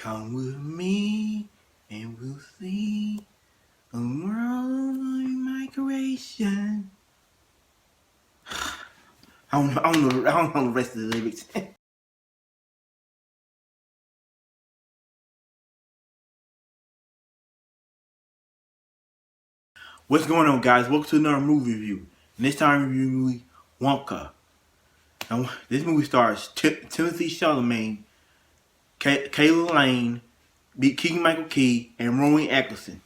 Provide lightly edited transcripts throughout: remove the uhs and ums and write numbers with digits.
Come with me and we'll see a world of my creation. I don't know the rest of the lyrics. What's going on, guys? Welcome to another movie review. And this time, we review the movie Wonka. Now, this movie stars Timothee Chalamet, Calah, Keegan Michael Key, and Rowan Atkinson.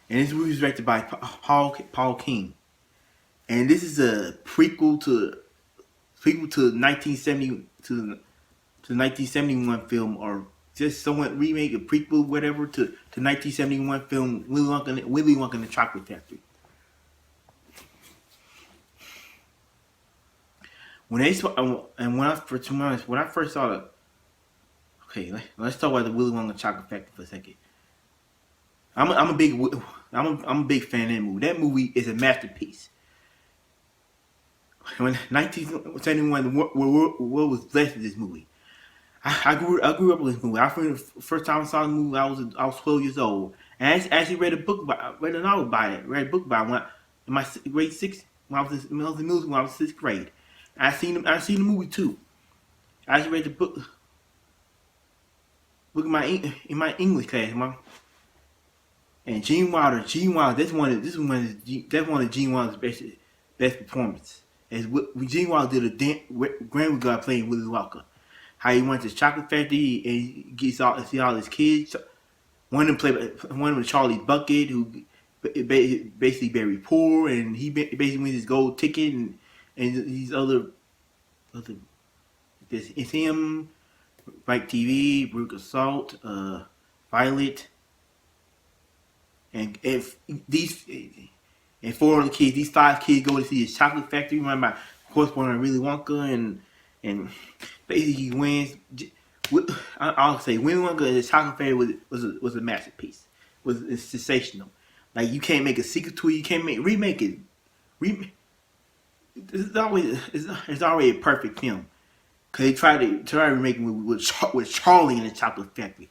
And this movie is directed by Paul King. And this is a prequel to 1971 film, or just somewhat remake, a prequel, whatever, to 1971 film Willy Wonka and the Chocolate Factory. When I first saw it, okay, let's talk about the Willy Wonka Chocolate Factory for a second. I'm a big fan of that movie. That movie is a masterpiece. When 1971, what was blessed with this movie? I grew up with this movie. The first time I saw the movie, I was 12 years old, and I actually read a book read a novel by it. Read a book by it in my grade 6 when I was in middle school, when I was 6th grade. I seen the movie too. I actually read the book in my English class, And Gene Wilder, that's one of Gene Wilder's best performances. As Gene Wilder did a grand regard playing Willy Wonka. How he went to the chocolate factory and see all his kids. One of them was Charlie Bucket, who basically very poor, and he basically wins his gold ticket, and these other it's him, Mike TV, Brooke Assault, Violet, and four of the kids, these 5 kids go to see his chocolate factory run by correspondent Willy Wonka, and basically he wins. I'll say Willy Wonka and his chocolate factory was a masterpiece. It's sensational. Like, you can't make a sequel to it. You can't remake it. It's already a perfect film. Cause they tried to remake it with Charlie in the Chocolate Factory.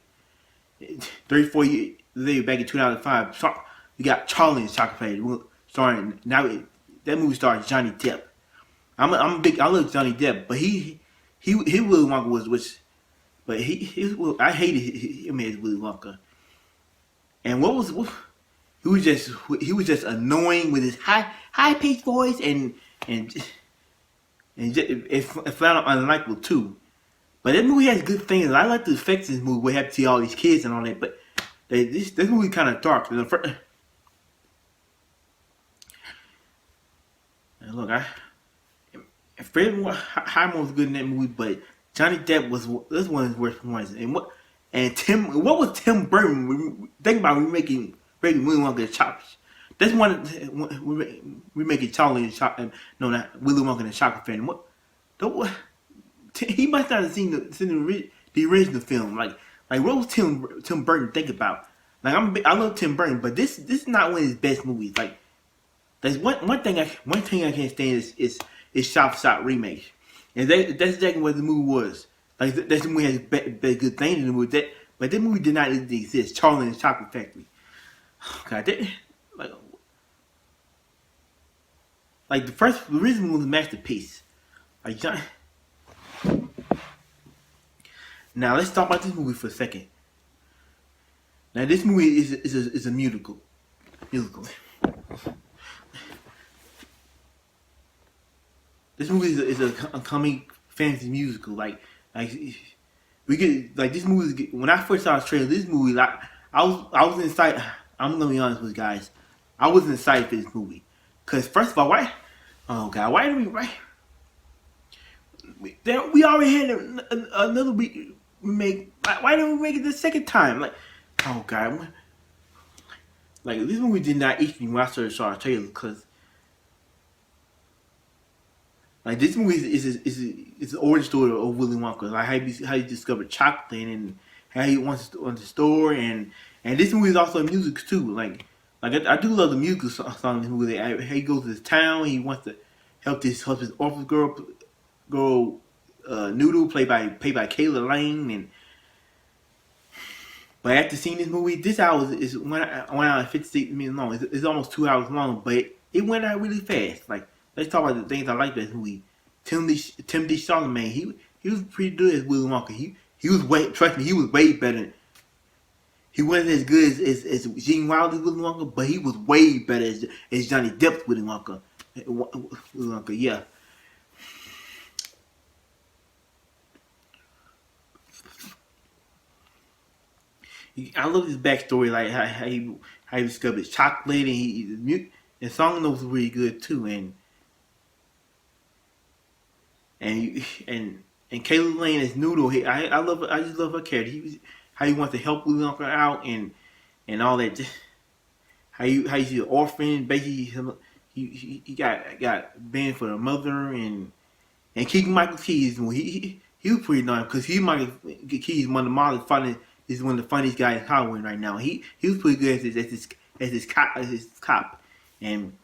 3-4 years later, back in 2005, we got Charlie in the Chocolate Factory. Starring that movie stars Johnny Depp. I love Johnny Depp, but his Willy Wonka I hated him as Willy Wonka. And he was just annoying with his high pitched voice and it felt unlikable too. But that movie has good things. I like the effects in this movie. We have to see all these kids and all that. But this movie kind of dark. And look, Fred Highmore was good in that movie, but Johnny Depp was one of his worst ones. What was Tim Burton? Think about remaking Willy Wonka and Chocolate. That's we making Charlie and Chocolate. No, not Willy Wonka and Chocolate Factory. He must not have seen the original film. Like what was Tim Burton think about? Like, I love Tim Burton, but this is not one of his best movies. Like, there's one thing I can't stand is shot for shot remakes, and that's exactly what the movie was. Like, that movie has good things in the movie, but that movie did not exist. Charlie and the Chocolate Factory. God, like the original was a masterpiece. Like, now let's talk about this movie for a second. Now, this movie is a musical. This movie is a comic fantasy musical. Like we get this movie. When I first saw the trailer, this movie, I was excited. I'm gonna be honest with you guys. I wasn't excited for this movie, cause first of all, why did we already had another remake. Why didn't we make it the second time? Like, oh God, like, this movie did not eat me when I started saw the trailer, cause like, this movie is the origin story of Willy Wonka. Like, how he discovered chocolate and how he wants to the store, and this movie is also a music too. Like I do love the musical song in this movie. He goes to this town. He wants to help his office girl Noodle, played by Calah, But after seeing this movie, this hour is 1 hour and 56 minutes long. It's almost 2 hours long, but it went out really fast. Like, let's talk about the things I like about this movie. Timothee Chalamet, he was pretty good as Willy Wonka. He was trust me, he was way better. He wasn't as good as Gene Wilder's Willy Wonka, but he was way better as Johnny Depp's Willy Wonka. Yeah. I love his backstory, like how he discovered chocolate, and the song notes were really good too, and Calah Lane as Noodle. I just love her character. How he wants to help Willy Wonka out and all that. He's an orphan. Basically, he got banned for the mother and Keegan Michael Key he was pretty nice because Michael Key is one of the models funny. Is one of the funniest guys in Hollywood right now. He was pretty good as his cop, and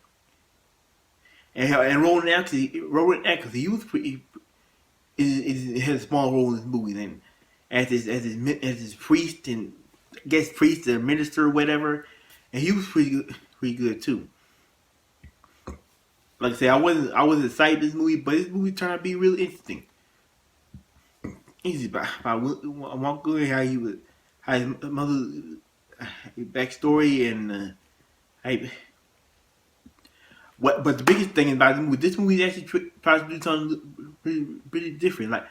Rowan Atkinson, he was pretty. He had a small role in this movie. Then as his priest and guest priest or minister or whatever, and he was pretty good too. Like I said, I wasn't excited this movie, but this movie turned out to be really interesting. Easy by Wonka, how his mother backstory and but the biggest thing about this movie actually tries to do something pretty different. Like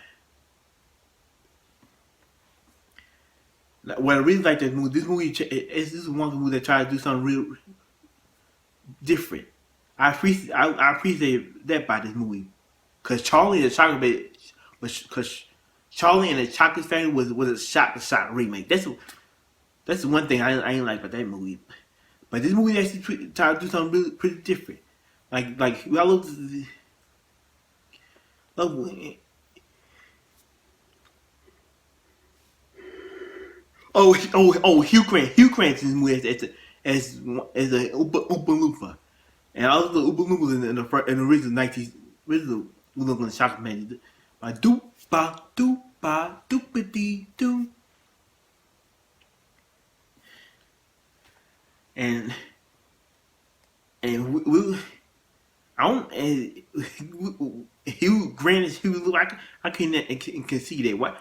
what I really like this movie is one movie that tries to do something real different. I appreciate that by this movie, because Charlie and the Chocolate Factory was a shot remake. That's the one thing I ain't like about that movie. But this movie actually tried to do something really pretty different. Like I look. Hugh Grant in this movie as a Oompa Loompa, and all of the Oompa Loompas in the original 90s original Willy Wonka Chocolate Man. Ba doop ba doop ba doopity doo. And Hugh Grant is Hugh. I can see that. What,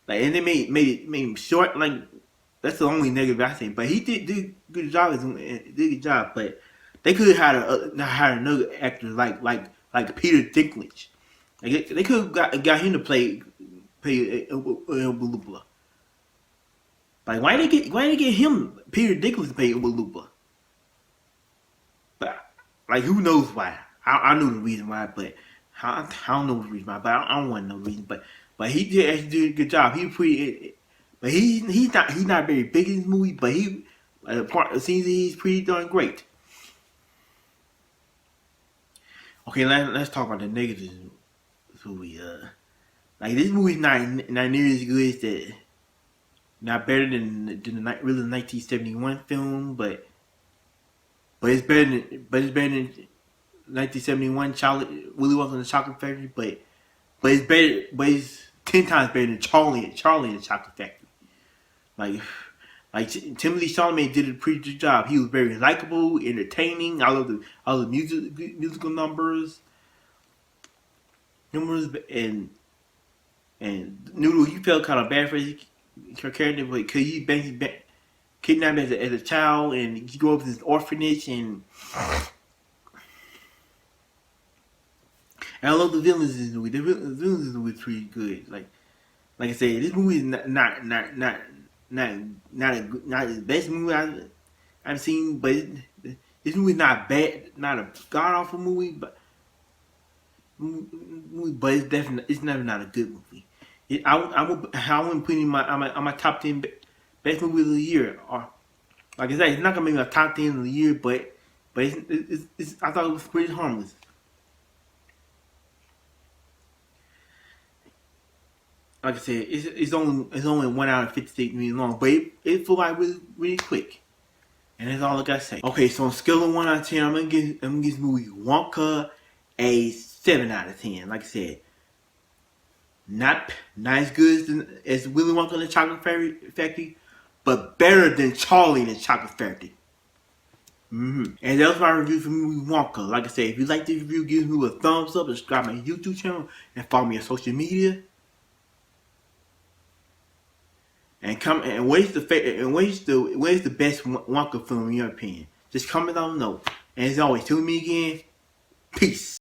like, and they made him short. Like, that's the only negative I think. But he did a good job. But they could have hired another actor like Peter Dinklage. Like, they could have got him to play Oompa. Like, why they get him, Peter Dinklage, to play Oompa? But like, who knows why? I know the reason why, but I don't know the reason why. But I don't want to know the reason. But he did actually do a good job. But he's not very big in this movie. But the scenes he's pretty darn great. Okay, let's talk about the negatives of this movie. Like, this movie's not nearly as good as that. Not better than the 1971 film, but it's better than 1971 Willy Wonka and the Chocolate Factory. But it's 10 times better than Charlie and the Chocolate Factory. Like Timothee Chalamet did a pretty good job. He was very likable, entertaining. I love the musical numbers, and Noodle. You felt kind of bad for her character, but because he basically kidnapped as a child, and he grew up in this orphanage, and I love the villains in this movie. The villains in this movie pretty good. Like I said, this movie is not the best movie I've seen, but this movie is not bad, not a god awful movie, but it's never not a good movie. I wouldn't put it in my top 10 best movies of the year. Or, like I said, it's not gonna be my top 10 of the year, but it's I thought it was pretty harmless. Like I said, it's only 1 hour and 56 minutes long, but it flew by really, really quick. And that's all I gotta say. Okay, so on a scale of 1 out of 10, I'm gonna give this movie Wonka a 7 out of 10. Like I said, not as good as Willy Wonka and the Chocolate Factory, but better than Charlie and the Chocolate Factory. And that was my review for movie Wonka. Like I said, if you like this review, give me a thumbs up, subscribe to my YouTube channel, and follow me on social media. And where's the best Wonka film in your opinion? Just comment down below. And as always, tune me again. Peace.